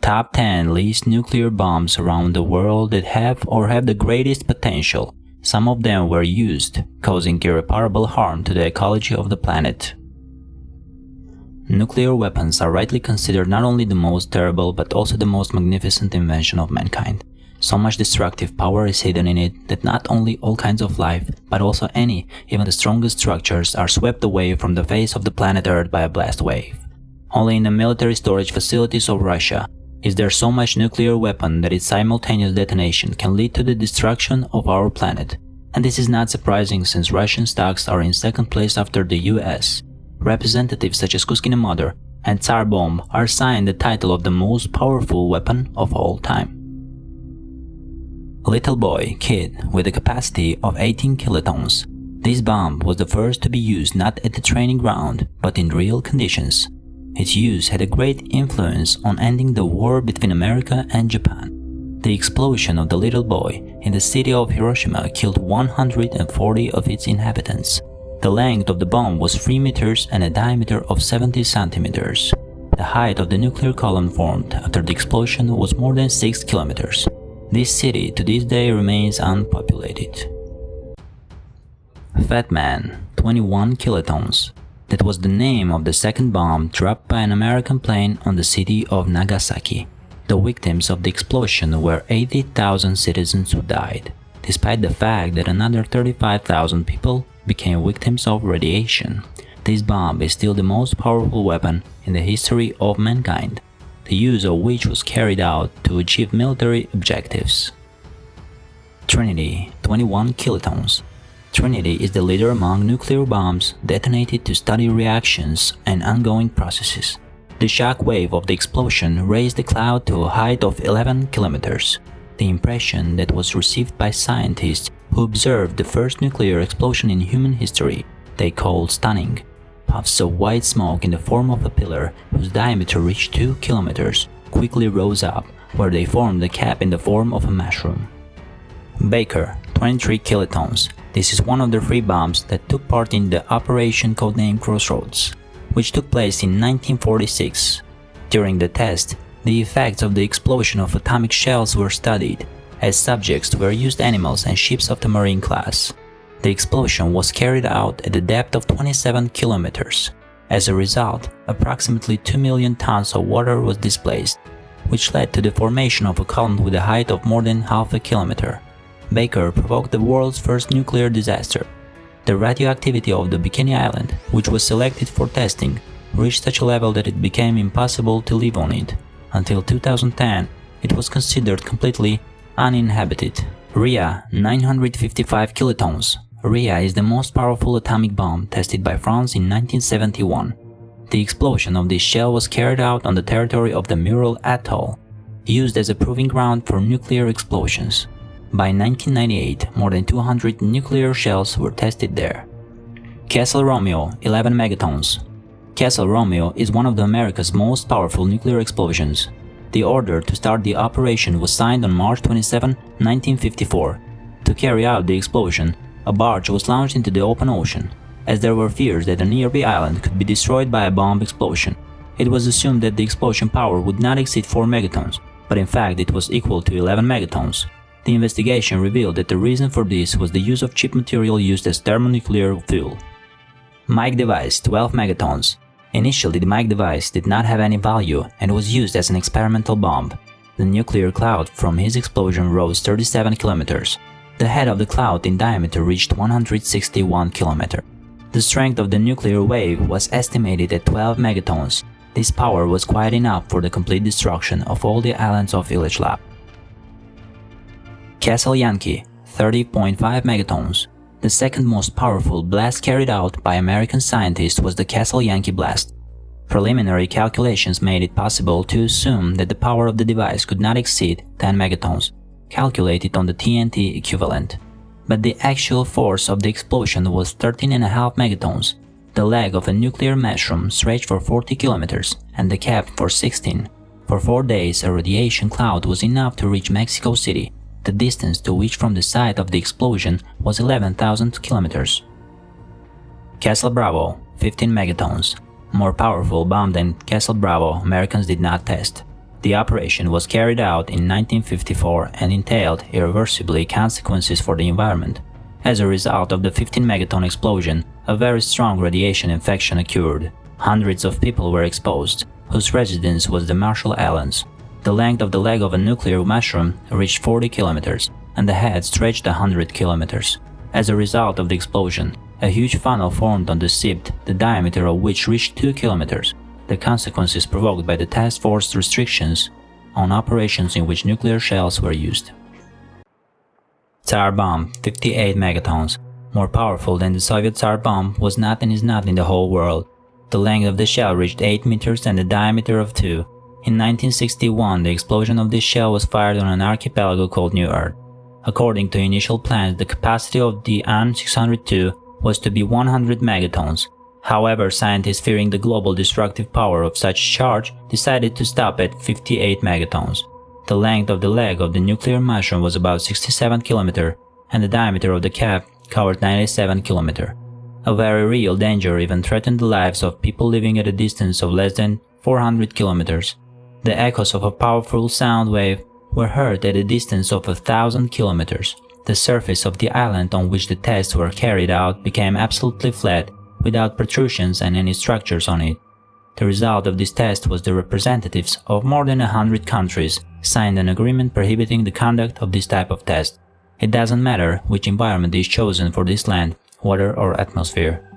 Top 10 least nuclear bombs around the world that have or have the greatest potential. Some of them were used, causing irreparable harm to the ecology of the planet. Nuclear weapons are rightly considered not only the most terrible but also the most magnificent invention of mankind. So much destructive power is hidden in it that not only all kinds of life, but also any, even the strongest structures, are swept away from the face of the planet Earth by a blast wave. Only in the military storage facilities of Russia is there so much nuclear weapon that its simultaneous detonation can lead to the destruction of our planet. And this is not surprising since Russian stocks are in second place after the US. Representatives such as Kuzkina Mother and Tsar Bomb are assigned the title of the most powerful weapon of all time. Little Boy Kid with a capacity of 18 kilotons. This bomb was the first to be used not at the training ground, but in real conditions. Its use had a great influence on ending the war between America and Japan. The explosion of the little boy in the city of Hiroshima killed 140 of its inhabitants. The length of the bomb was 3 meters and a diameter of 70 centimeters. The height of the nuclear column formed after the explosion was more than 6 kilometers. This city to this day remains unpopulated. Fat Man, 21 kilotons. That was the name of the second bomb dropped by an American plane on the city of Nagasaki. The victims of the explosion were 80,000 citizens who died, despite the fact that another 35,000 people became victims of radiation. This bomb is still the most powerful weapon in the history of mankind, the use of which was carried out to achieve military objectives. Trinity, 21 kilotons. Trinity is the leader among nuclear bombs detonated to study reactions and ongoing processes. The shock wave of the explosion raised the cloud to a height of 11 kilometers. The impression that was received by scientists who observed the first nuclear explosion in human history, they called stunning. Puffs of white smoke in the form of a pillar whose diameter reached 2 kilometers quickly rose up, where they formed a cap in the form of a mushroom. Baker, 23 kilotons. This is one of the 3 bombs that took part in the operation codenamed Crossroads, which took place in 1946. During the test, the effects of the explosion of atomic shells were studied. As subjects were used animals and ships of the marine class. The explosion was carried out at a depth of 27 kilometers. As a result, approximately 2 million tons of water was displaced, which led to the formation of a column with a height of more than half a kilometer. Baker provoked the world's first nuclear disaster. The radioactivity of the Bikini Island, which was selected for testing, reached such a level that it became impossible to live on it. Until 2010, it was considered completely uninhabited. Ria, 955 kilotons. Ria is the most powerful atomic bomb tested by France in 1971. The explosion of this shell was carried out on the territory of the Mural Atoll, used as a proving ground for nuclear explosions. By 1998, more than 200 nuclear shells were tested there. Castle Romeo, 11 megatons. Castle Romeo is one of America's most powerful nuclear explosions. The order to start the operation was signed on March 27, 1954. To carry out the explosion, a barge was launched into the open ocean, as there were fears that a nearby island could be destroyed by a bomb explosion. It was assumed that the explosion power would not exceed 4 megatons, but in fact it was equal to 11 megatons. The investigation revealed that the reason for this was the use of cheap material used as thermonuclear fuel. Mike device, 12 megatons. Initially, the Mike device did not have any value and was used as an experimental bomb. The nuclear cloud from his explosion rose 37 kilometers. The head of the cloud in diameter reached 161 kilometers. The strength of the nuclear wave was estimated at 12 megatons. This power was quite enough for the complete destruction of all the islands of Village Lab. Castle Yankee, 30.5 megatons. The second most powerful blast carried out by American scientists was the Castle Yankee blast. Preliminary calculations made it possible to assume that the power of the device could not exceed 10 megatons, calculated on the TNT equivalent. But the actual force of the explosion was 13.5 megatons. The leg of a nuclear mushroom stretched for 40 kilometers and the cap for 16. For 4 days, a radiation cloud was enough to reach Mexico City, the distance to which from the site of the explosion was 11,000 kilometers. Castle Bravo, 15 megatons. More powerful bomb than Castle Bravo Americans did not test. The operation was carried out in 1954 and entailed irreversibly consequences for the environment. As a result of the 15 megaton explosion, a very strong radiation infection occurred. Hundreds of people were exposed, whose residence was the Marshall Islands. The length of the leg of a nuclear mushroom reached 40 kilometers, and the head stretched 100 kilometers. As a result of the explosion, a huge funnel formed on the SIBT, the diameter of which reached 2 kilometers. The consequences provoked by the task force restrictions on operations in which nuclear shells were used. Tsar Bomb, 58 megatons. More powerful than the Soviet Tsar Bomb was not and is not in the whole world. The length of the shell reached 8 meters and the diameter of 2. In 1961, the explosion of this shell was fired on an archipelago called New Earth. According to initial plans, the capacity of the An-602 was to be 100 megatons. However, scientists fearing the global destructive power of such charge decided to stop at 58 megatons. The length of the leg of the nuclear mushroom was about 67 km, and the diameter of the cap covered 97 km. A very real danger even threatened the lives of people living at a distance of less than 400 km. The echoes of a powerful sound wave were heard at a distance of 1,000 km. The surface of the island on which the tests were carried out became absolutely flat, without protrusions and any structures on it. The result of this test was the representatives of more than 100 countries signed an agreement prohibiting the conduct of this type of test. It doesn't matter which environment is chosen for this land, water or atmosphere.